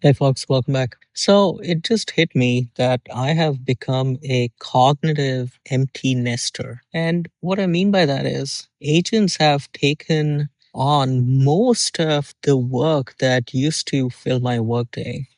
Hey folks, welcome back. So it just hit me that I have become a cognitive empty nester. And what I mean by that is agents have taken on most of the work that used to fill my workday.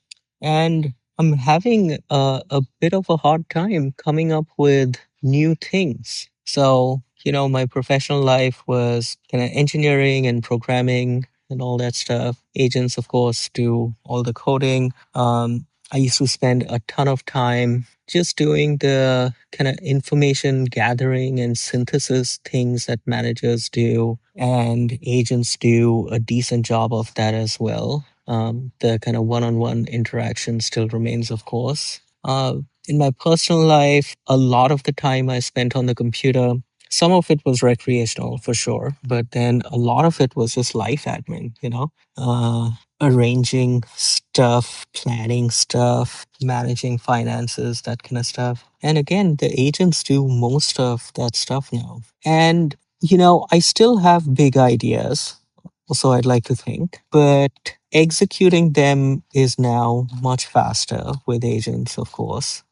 And I'm having a bit of a hard time coming up with new things. So, my professional life was kind of engineering and programming and all that stuff. Agents, of course, do all the coding. I used to spend a ton of time just doing the kind of information gathering and synthesis things that managers do, and agents do a decent job of that as well. The kind of one-on-one interaction still remains, of course. In my personal life, a lot of the time I spent on the computer. Some of it was recreational for sure, but then a lot of it was just life admin, arranging stuff, planning stuff, managing finances, that kind of stuff. And again, the agents do most of that stuff now. And, I still have big ideas, so I'd like to think, but executing them is now much faster with agents, of course.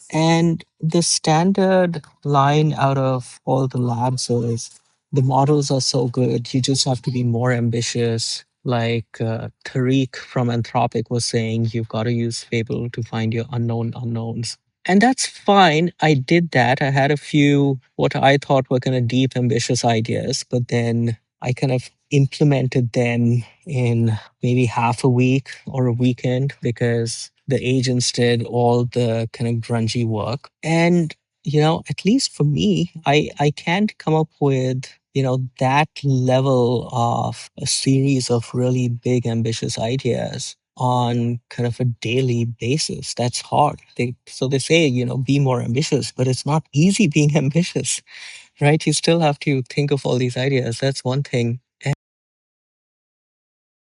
And the standard line out of all the labs is the models are so good, you just have to be more ambitious. Like Tariq from Anthropic was saying, you've got to use Fable to find your unknown unknowns. And that's fine. I did that. I had a few what I thought were kind of deep, ambitious ideas, but then I kind of implemented them in maybe half a week or a weekend because the agents did all the kind of grungy work. And, at least for me, I can't come up with, that level of a series of really big, ambitious ideas on kind of a daily basis. That's hard. So they say, be more ambitious, but it's not easy being ambitious, right? You still have to think of all these ideas. That's one thing.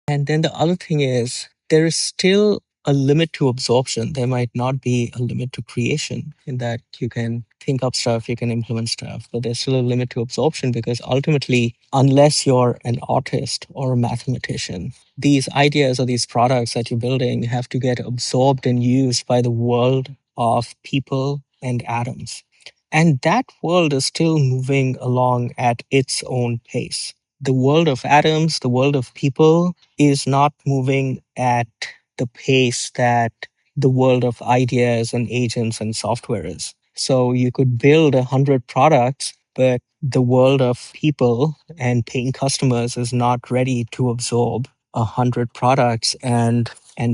And then the other thing is there is still a limit to absorption. There might not be a limit to creation in that you can think up stuff, you can implement stuff, but there's still a limit to absorption because ultimately, unless you're an artist or a mathematician, these ideas or these products that you're building have to get absorbed and used by the world of people and atoms. And that world is still moving along at its own pace. The world of atoms, the world of people is not moving at the pace that the world of ideas and agents and software is. So you could build 100 products, but the world of people and paying customers is not ready to absorb 100 products and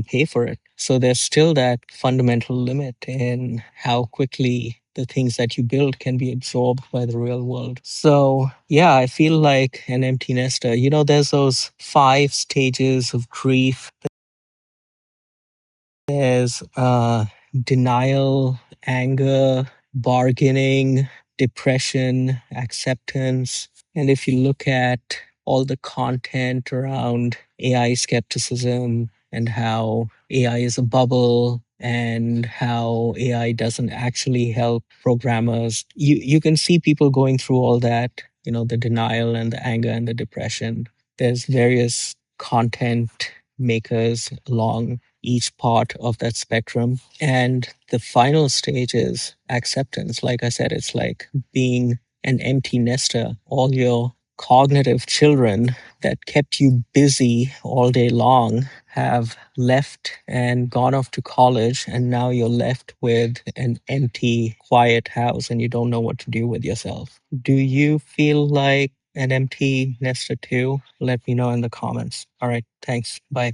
pay for it. So there's still that fundamental limit in how quickly the things that you build can be absorbed by the real world. So, yeah, I feel like an empty nester. There's those 5 stages of grief. There's denial, anger, bargaining, depression, acceptance. And if you look at all the content around AI skepticism and how AI is a bubble and how AI doesn't actually help programmers, you can see people going through all that, the denial and the anger and the depression. There's various content makers along each part of that spectrum. And the final stage is acceptance. Like I said, it's like being an empty nester. All your cognitive children that kept you busy all day long have left and gone off to college, and now you're left with an empty, quiet house and you don't know what to do with yourself. Do you feel like an empty nester too? Let me know in the comments. All right, thanks. Bye.